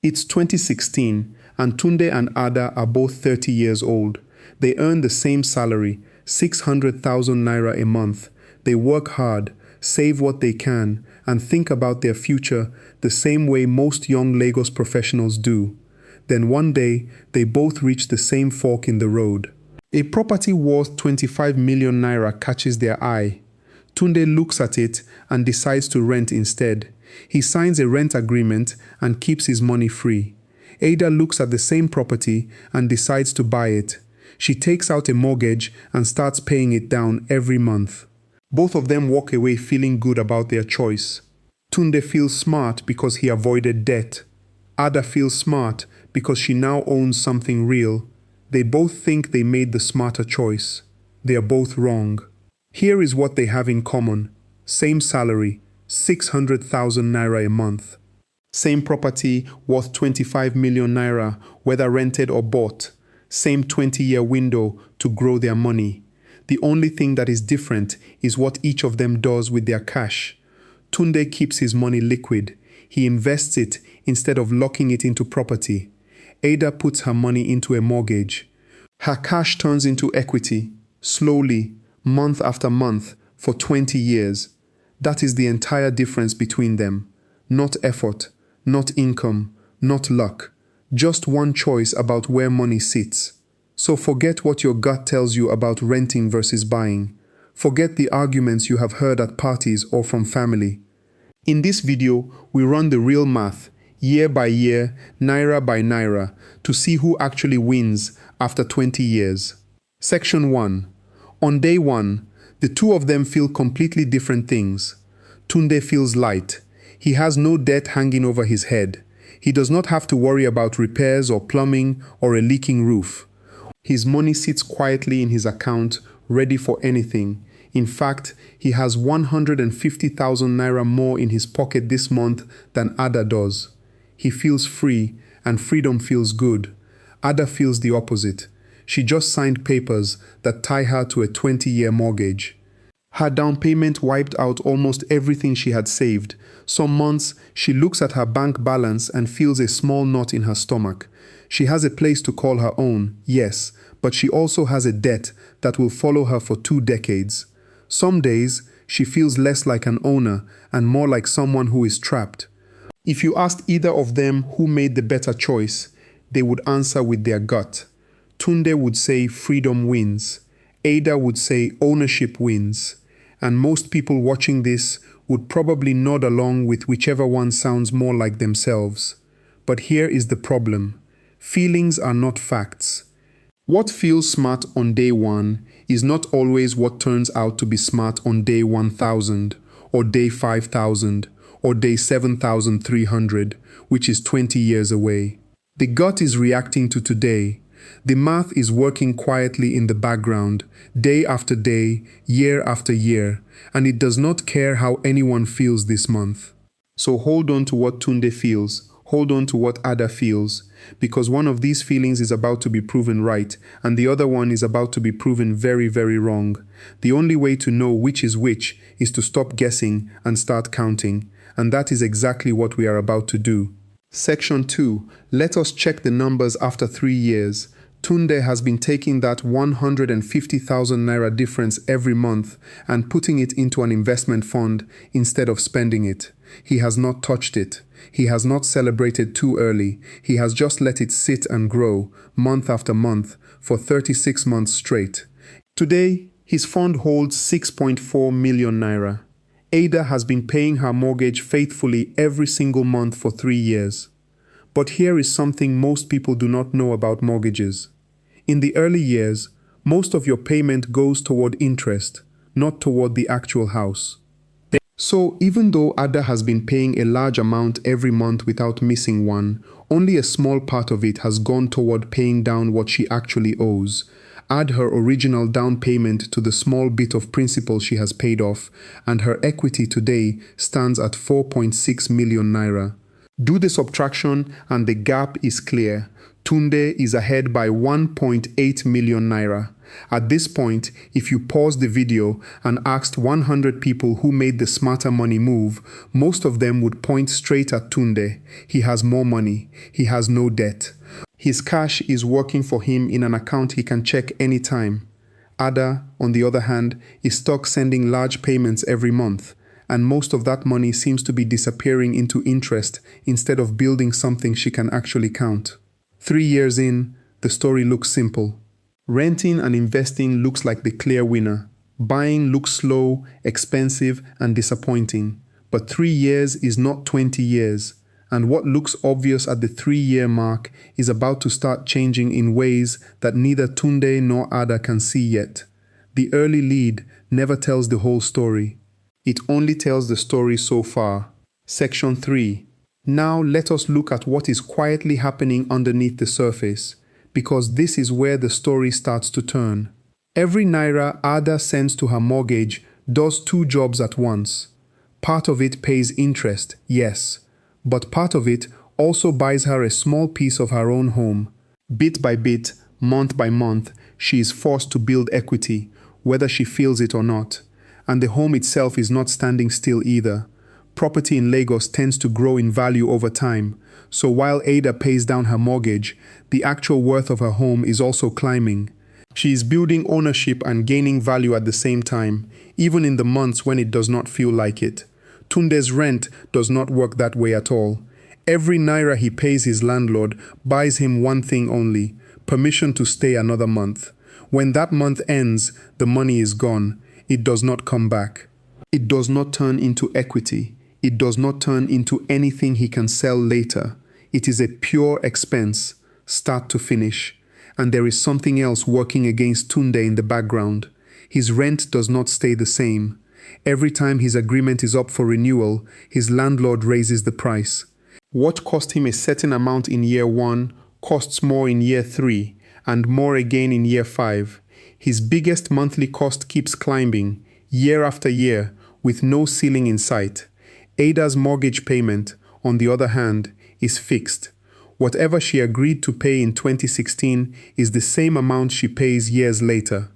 It's 2016, and Tunde and Ada are both 30 years old. They earn the same salary, 600,000 Naira a month. They work hard, save what they can, and think about their future the same way most young Lagos professionals do. Then one day, they both reach the same fork in the road. A property worth 25 million Naira catches their eye. Tunde looks at it and decides to rent instead. He signs a rent agreement and keeps his money free. Ada looks at the same property and decides to buy it. She takes out a mortgage and starts paying it down every month. Both of them walk away feeling good about their choice. Tunde feels smart because he avoided debt. Ada feels smart because she now owns something real. They both think they made the smarter choice. They are both wrong. Here is what they have in common. Same salary, 600,000 Naira a month. Same property worth 25 million Naira, whether rented or bought. Same 20-year window to grow their money. The only thing that is different is what each of them does with their cash. Tunde keeps his money liquid. He invests it instead of locking it into property. Ada puts her money into a mortgage. Her cash turns into equity, slowly, month after month, for 20 years. That is the entire difference between them. Not effort, not income, not luck. Just one choice about where money sits. So forget what your gut tells you about renting versus buying. Forget the arguments you have heard at parties or from family. In this video, we run the real math, year by year, Naira by Naira, to see who actually wins after 20 years. Section 1. On day 1, the two of them feel completely different things. Tunde feels light. He has no debt hanging over his head. He does not have to worry about repairs or plumbing or a leaking roof. His money sits quietly in his account, ready for anything. In fact, he has 150,000 Naira more in his pocket this month than Ada does. He feels free, and freedom feels good. Ada feels the opposite. She just signed papers that tie her to a 20-year mortgage. Her down payment wiped out almost everything she had saved. Some months, she looks at her bank balance and feels a small knot in her stomach. She has a place to call her own, yes, but she also has a debt that will follow her for 2 decades. Some days, she feels less like an owner and more like someone who is trapped. If you asked either of them who made the better choice, they would answer with their gut. Tunde would say freedom wins. Ada would say ownership wins. And most people watching this would probably nod along with whichever one sounds more like themselves. But here is the problem. Feelings are not facts. What feels smart on day 1 is not always what turns out to be smart on day 1,000, or day 5,000, or day 7,300, which is 20 years away. The gut is reacting to today. The math is working quietly in the background, day after day, year after year, and it does not care how anyone feels this month. So hold on to what Tunde feels, hold on to what Ada feels, because one of these feelings is about to be proven right, and the other one is about to be proven very, very wrong. The only way to know which is to stop guessing and start counting, and that is exactly what we are about to do. Section 2. Let us check the numbers after 3 years. Tunde has been taking that 150,000 Naira difference every month and putting it into an investment fund instead of spending it. He has not touched it. He has not celebrated too early. He has just let it sit and grow, month after month, for 36 months straight. Today, his fund holds 6.4 million Naira. Ada has been paying her mortgage faithfully every single month for 3 years. But here is something most people do not know about mortgages. In the early years, most of your payment goes toward interest, not toward the actual house. So even though Ada has been paying a large amount every month without missing one, only a small part of it has gone toward paying down what she actually owes. Add her original down payment to the small bit of principal she has paid off, and her equity today stands at 4.6 million Naira. Do the subtraction and the gap is clear. Tunde is ahead by 1.8 million Naira. At this point, if you paused the video and asked 100 people who made the smarter money move, most of them would point straight at Tunde. He has more money. He has no debt. His cash is working for him in an account he can check anytime. Ada, on the other hand, is stuck sending large payments every month, and most of that money seems to be disappearing into interest instead of building something she can actually count. 3 years in, the story looks simple. Renting and investing looks like the clear winner. Buying looks slow, expensive, and disappointing. But 3 years is not 20 years, and what looks obvious at the 3-year mark is about to start changing in ways that neither Tunde nor Ada can see yet. The early lead never tells the whole story. It only tells the story so far. Section 3. Now let us look at what is quietly happening underneath the surface, because this is where the story starts to turn. Every Naira Ada sends to her mortgage does 2 jobs at once. Part of it pays interest, yes, but part of it also buys her a small piece of her own home. Bit by bit, month by month, she is forced to build equity, whether she feels it or not. And the home itself is not standing still either. Property in Lagos tends to grow in value over time, so while Ada pays down her mortgage, the actual worth of her home is also climbing. She is building ownership and gaining value at the same time, even in the months when it does not feel like it. Tunde's rent does not work that way at all. Every Naira he pays his landlord buys him one thing only: permission to stay another month. When that month ends, the money is gone. It does not come back. It does not turn into equity. It does not turn into anything he can sell later. It is a pure expense, start to finish. And there is something else working against Tunde in the background. His rent does not stay the same. Every time his agreement is up for renewal, his landlord raises the price. What cost him a certain amount in year 1 costs more in year 3, and more again in year 5. His biggest monthly cost keeps climbing, year after year, with no ceiling in sight. Ada's mortgage payment, on the other hand, is fixed. Whatever she agreed to pay in 2016 is the same amount she pays years later.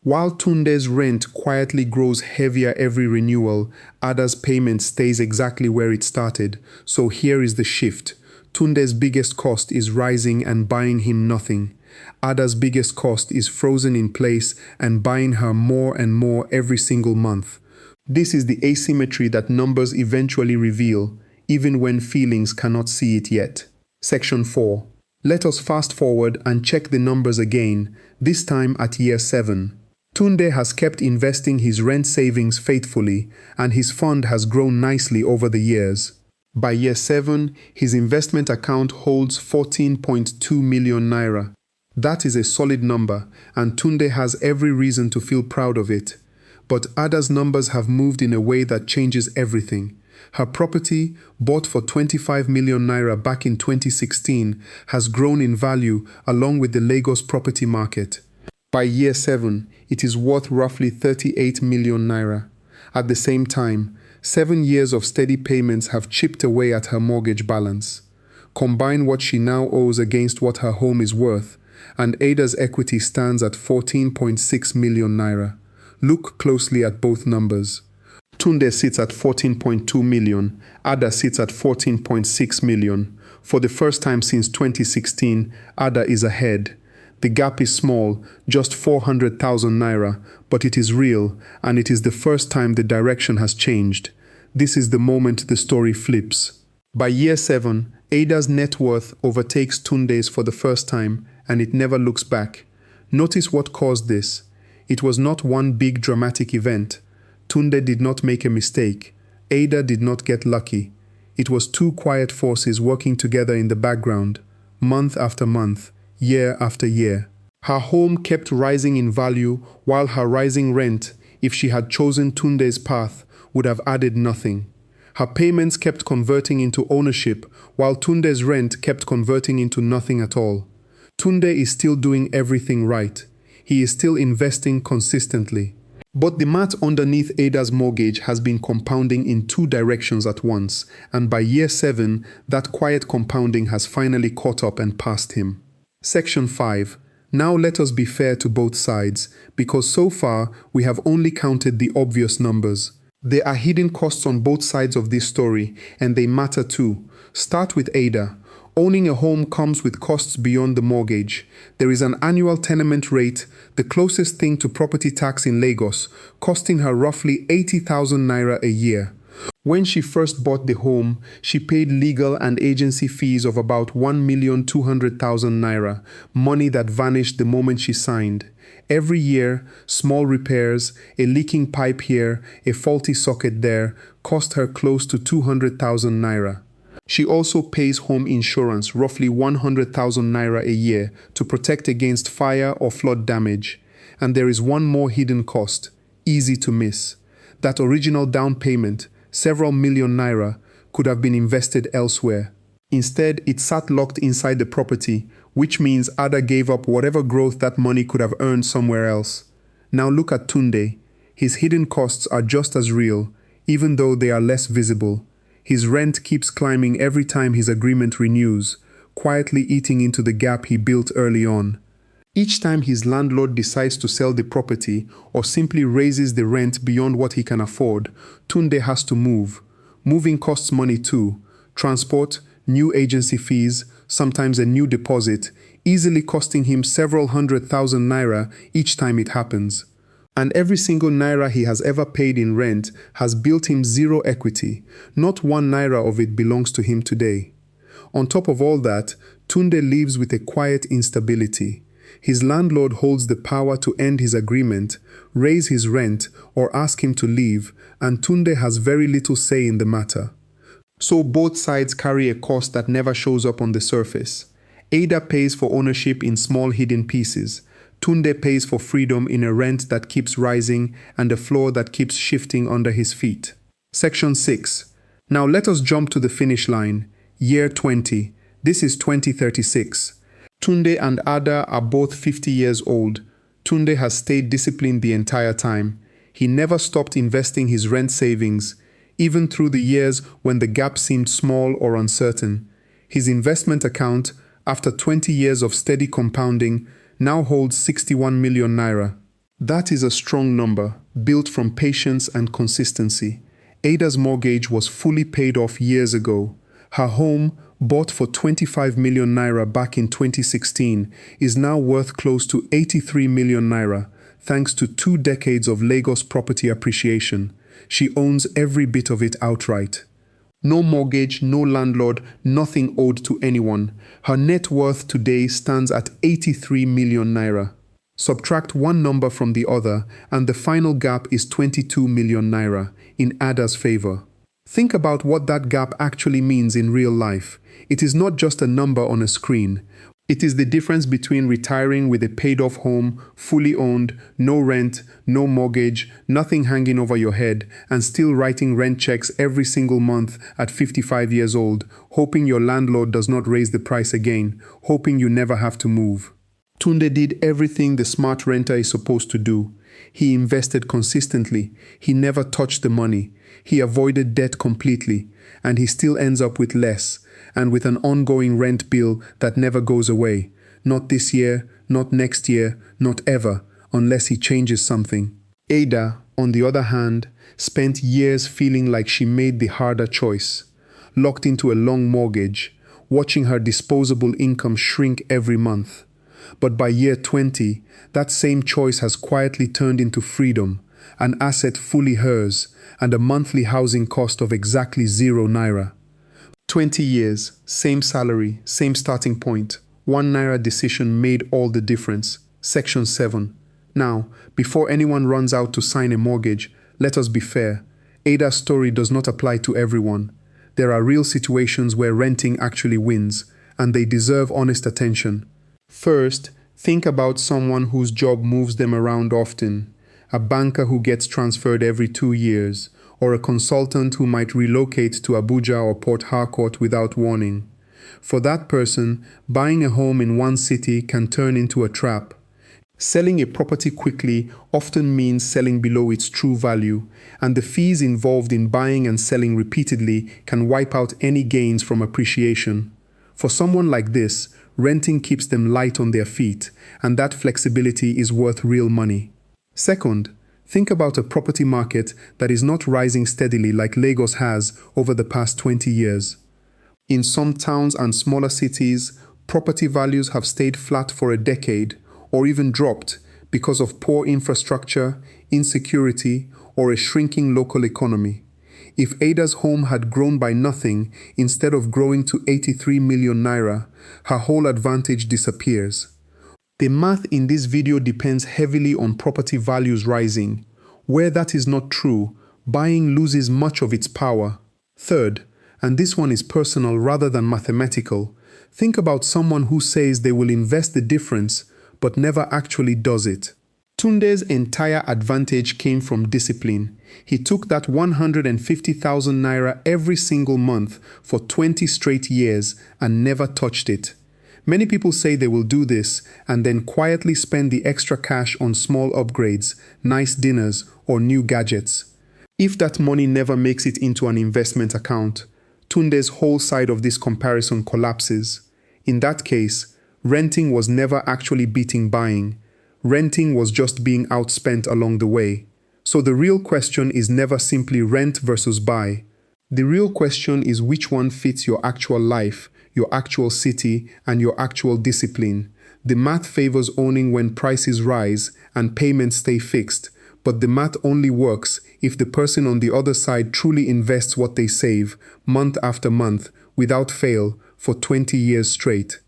While Tunde's rent quietly grows heavier every renewal, Ada's payment stays exactly where it started. So here is the shift. Tunde's biggest cost is rising and buying him nothing. Ada's biggest cost is frozen in place and buying her more and more every single month. This is the asymmetry that numbers eventually reveal, even when feelings cannot see it yet. Section 4. Let us fast forward and check the numbers again, this time at year 7. Tunde has kept investing his rent savings faithfully, and his fund has grown nicely over the years. By year 7, his investment account holds 14.2 million Naira. That is a solid number, and Tunde has every reason to feel proud of it. But Ada's numbers have moved in a way that changes everything. Her property, bought for 25 million Naira back in 2016, has grown in value along with the Lagos property market. By year 7, it is worth roughly 38 million Naira. At the same time, 7 years of steady payments have chipped away at her mortgage balance. Combine what she now owes against what her home is worth, and Ada's equity stands at 14.6 million Naira. Look closely at both numbers. Tunde sits at 14.2 million, Ada sits at 14.6 million. For the first time since 2016, Ada is ahead. The gap is small, just 400,000 Naira, but it is real, and it is the first time the direction has changed. This is the moment the story flips. By year 7, Ada's net worth overtakes Tunde's for the first time, and it never looks back. Notice what caused this. It was not one big dramatic event. Tunde did not make a mistake. Ada did not get lucky. It was 2 quiet forces working together in the background, month after month, year after year. Her home kept rising in value, while her rising rent, if she had chosen Tunde's path, would have added nothing. Her payments kept converting into ownership, while Tunde's rent kept converting into nothing at all. Tunde is still doing everything right. He is still investing consistently. But the math underneath Ada's mortgage has been compounding in 2 directions at once, and by year 7, that quiet compounding has finally caught up and passed him. Section 5. Now let us be fair to both sides, because so far we have only counted the obvious numbers. There are hidden costs on both sides of this story, and they matter too. Start with Ada. Owning a home comes with costs beyond the mortgage. There is an annual tenement rate, the closest thing to property tax in Lagos, costing her roughly 80,000 naira a year. When she first bought the home, she paid legal and agency fees of about 1,200,000 naira, money that vanished the moment she signed. Every year, small repairs, a leaking pipe here, a faulty socket there, cost her close to 200,000 naira. She also pays home insurance, roughly 100,000 naira a year, to protect against fire or flood damage. And there is one more hidden cost, easy to miss. That original down payment, several million naira, could have been invested elsewhere. Instead, it sat locked inside the property, which means Ada gave up whatever growth that money could have earned somewhere else. Now look at Tunde. His hidden costs are just as real, even though they are less visible. His rent keeps climbing every time his agreement renews, quietly eating into the gap he built early on. Each time his landlord decides to sell the property or simply raises the rent beyond what he can afford, Tunde has to move. Moving costs money too. Transport, new agency fees, sometimes a new deposit, easily costing him several 100,000 naira each time it happens. And every single naira he has ever paid in rent has built him zero equity. Not one naira of it belongs to him today. On top of all that, Tunde lives with a quiet instability. His landlord holds the power to end his agreement, raise his rent, or ask him to leave, and Tunde has very little say in the matter. So both sides carry a cost that never shows up on the surface. Ada pays for ownership in small hidden pieces. Tunde pays for freedom in a rent that keeps rising and a floor that keeps shifting under his feet. Section 6. Now let us jump to the finish line. Year 20. This is 2036. Tunde and Ada are both 50 years old. Tunde has stayed disciplined the entire time. He never stopped investing his rent savings, even through the years when the gap seemed small or uncertain. His investment account, after 20 years of steady compounding, now holds 61 million naira. That is a strong number, built from patience and consistency. Ada's mortgage was fully paid off years ago. Her home, bought for 25 million naira back in 2016, is now worth close to 83 million naira, thanks to 2 decades of Lagos property appreciation. She owns every bit of it outright. No mortgage, no landlord, nothing owed to anyone. Her net worth today stands at 83 million naira. Subtract one number from the other, and the final gap is 22 million naira, in Ada's favor. Think about what that gap actually means in real life. It is not just a number on a screen. It is the difference between retiring with a paid-off home, fully owned, no rent, no mortgage, nothing hanging over your head, and still writing rent checks every single month at 55 years old, hoping your landlord does not raise the price again, hoping you never have to move. Tunde did everything the smart renter is supposed to do. He invested consistently. He never touched the money. He avoided debt completely, and he still ends up with less, and with an ongoing rent bill that never goes away. Not this year, not next year, not ever, unless he changes something. Ada, on the other hand, spent years feeling like she made the harder choice. Locked into a long mortgage, watching her disposable income shrink every month. But by year 20, that same choice has quietly turned into freedom, an asset fully hers, and a monthly housing cost of exactly 0 naira. 20 years, same salary, same starting point. 1 naira decision made all the difference. Section 7. Now, before anyone runs out to sign a mortgage, let us be fair. Ada's story does not apply to everyone. There are real situations where renting actually wins, and they deserve honest attention. First, think about someone whose job moves them around often. A banker who gets transferred every 2 years, or a consultant who might relocate to Abuja or Port Harcourt without warning. For that person, buying a home in one city can turn into a trap. Selling a property quickly often means selling below its true value, and the fees involved in buying and selling repeatedly can wipe out any gains from appreciation. For someone like this, renting keeps them light on their feet, and that flexibility is worth real money. Second, think about a property market that is not rising steadily like Lagos has over the past 20 years. In some towns and smaller cities, property values have stayed flat for a decade or even dropped because of poor infrastructure, insecurity, or a shrinking local economy. If Ada's home had grown by nothing instead of growing to 83 million naira, her whole advantage disappears. The math in this video depends heavily on property values rising. Where that is not true, buying loses much of its power. Third, and this one is personal rather than mathematical, think about someone who says they will invest the difference but never actually does it. Tunde's entire advantage came from discipline. He took that 150,000 naira every single month for 20 straight years and never touched it. Many people say they will do this and then quietly spend the extra cash on small upgrades, nice dinners, or new gadgets. If that money never makes it into an investment account, Tunde's whole side of this comparison collapses. In that case, renting was never actually beating buying. Renting was just being outspent along the way. So the real question is never simply rent versus buy. The real question is which one fits your actual life, your actual city, and your actual discipline. The math favors owning when prices rise and payments stay fixed, but the math only works if the person on the other side truly invests what they save, month after month, without fail, for 20 years straight.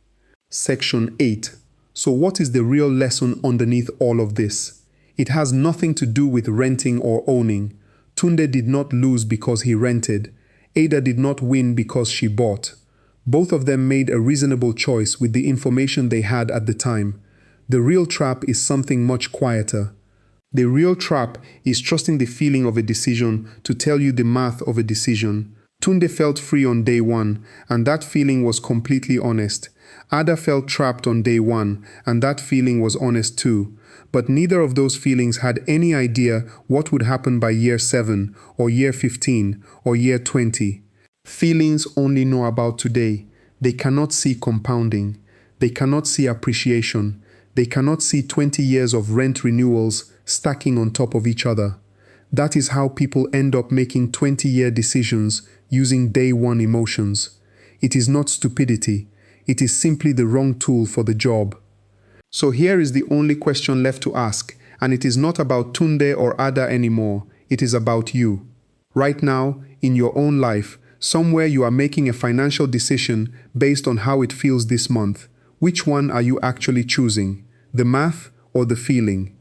Section 8. So what is the real lesson underneath all of this? It has nothing to do with renting or owning. Tunde did not lose because he rented. Ada did not win because she bought. Both of them made a reasonable choice with the information they had at the time. The real trap is something much quieter. The real trap is trusting the feeling of a decision to tell you the math of a decision. Tunde felt free on day one, and that feeling was completely honest. Ada felt trapped on day one, and that feeling was honest too. But neither of those feelings had any idea what would happen by year 7, or year 15, or year 20. Feelings only know about today. They cannot see compounding. They cannot see appreciation. They cannot see 20 years of rent renewals stacking on top of each other. That is how people end up making 20-year decisions using day one emotions. It is not stupidity. It is simply the wrong tool for the job. So here is the only question left to ask, and it is not about Tunde or Ada anymore. It is about you. Right now, in your own life, somewhere you are making a financial decision based on how it feels this month. Which one are you actually choosing? The math or the feeling?